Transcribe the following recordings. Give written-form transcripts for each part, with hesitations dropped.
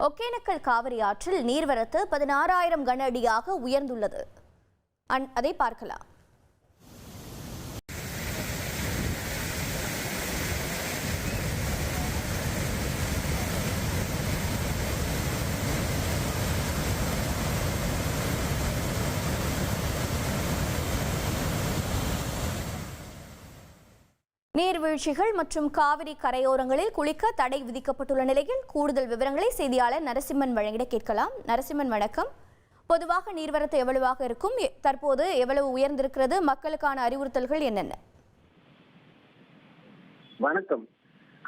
ஒகேனக்கல் காவிரி ஆற்றில் நீர்வரத்து 16,000 கன அடியாக உயர்ந்துள்ளது. அதை பார்க்கலாம். நீர்வீழ்ச்சிகள் மற்றும் காவிரி கரையோரங்களில் குளிக்க தடை விதிக்கப்பட்டுள்ள நிலையில் கூடுதல் விவரங்களை செய்தியாளர் நரசிம்மன் வழங்கிட கேட்கலாம். நரசிம்மன், வணக்கம். பொதுவாக நீர்வரத்து எவ்வளவாக இருக்கும், தற்போது எவ்வளவு உயர்ந்திருக்கிறது, மக்களுக்கான அறிவுறுத்தல்கள் என்னென்ன? வணக்கம்.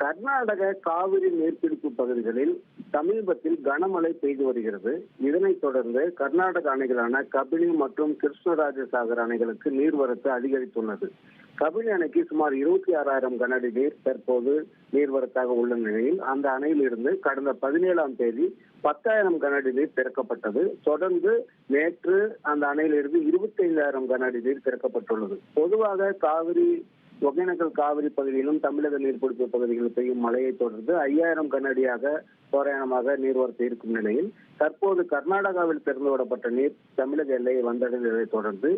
கர்நாடக காவிரி நீர்பிடிப்பு பகுதிகளில் சமீபத்தில் கனமழை பெய்து வருகிறது. இதனைத் தொடர்ந்து கர்நாடக அணைகளான கபினி மற்றும் கிருஷ்ணராஜசாகர் அணைகளுக்கு நீர்வரத்து அதிகரித்துள்ளது. கபினி அணைக்கு சுமார் 26,000 கன அடி நீர் தற்போது நீர்வரத்தாக உள்ள நிலையில் அந்த அணையிலிருந்து கடந்த 17ஆம் தேதி 10,000 கன அடி நீர் திறக்கப்பட்டது. தொடர்ந்து நேற்று அந்த அணையிலிருந்து 25,000 கன அடி நீர் திறக்கப்பட்டுள்ளது. பொதுவாக ஒகேனக்கல் காவிரி பகுதியிலும் தமிழக நீர்பிடிப்பு பகுதிகளில் பெய்யும் மழையை தொடர்ந்து 5,000 கன அடியாக தோராயமாக நீர்வரத்து இருக்கும் நிலையில் தற்போது கர்நாடகாவில் திறந்துவிடப்பட்ட நீர் தமிழக எல்லையை வந்தடைந்ததை தொடர்ந்து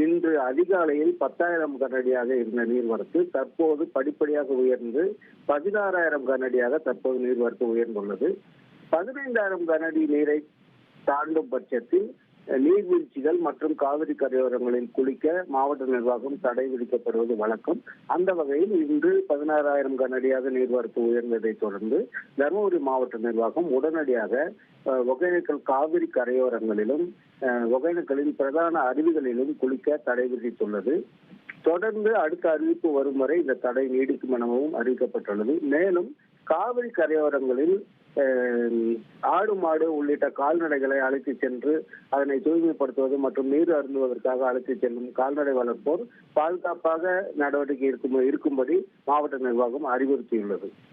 இன்று அதிகாலையில் 10,000 கன அடியாக இருந்த நீர்வரத்து தற்போது படிப்படியாக உயர்ந்து 16,000 கன அடியாக தற்போது நீர்வரத்து உயர்ந்துள்ளது. 15,000 கன அடி நீரை தாண்டும் பட்சத்தில் நீர்வீழ்ச்சிகள் மற்றும் காவிரி கரையோரங்களில் குளிக்க மாவட்ட நிர்வாகம் தடை விதிக்கப்படுவது வழக்கம். அந்த வகையில் இன்று 16,000 கன அடியாக நீர்வரத்து உயர்ந்ததை தொடர்ந்து தருமபுரி மாவட்ட நிர்வாகம் உடனடியாக ஒகேனக்கல் காவிரி கரையோரங்களிலும் ஒகேனக்கலின் பிரதான அருவிகளிலும் குளிக்க தடை விதித்துள்ளது. தொடர்ந்து அடுத்த அறிவிப்பு வரும் வரை இந்த தடை நீடிக்கும் எனவும் அறிவிக்கப்பட்டுள்ளது. மேலும் காவிரி கரையோரங்களில் ஆடு மாடு உள்ளிட்ட கால்நடைகளை அழைத்து சென்று அதனை தூய்மைப்படுத்துவது மற்றும் நீர் அருந்துவதற்காக அழைத்து செல்லும் கால்நடை வளர்ப்போர் பாதுகாப்பாக நடவடிக்கை இருக்கும்படி மாவட்ட நிர்வாகம் அறிவுறுத்தியுள்ளது.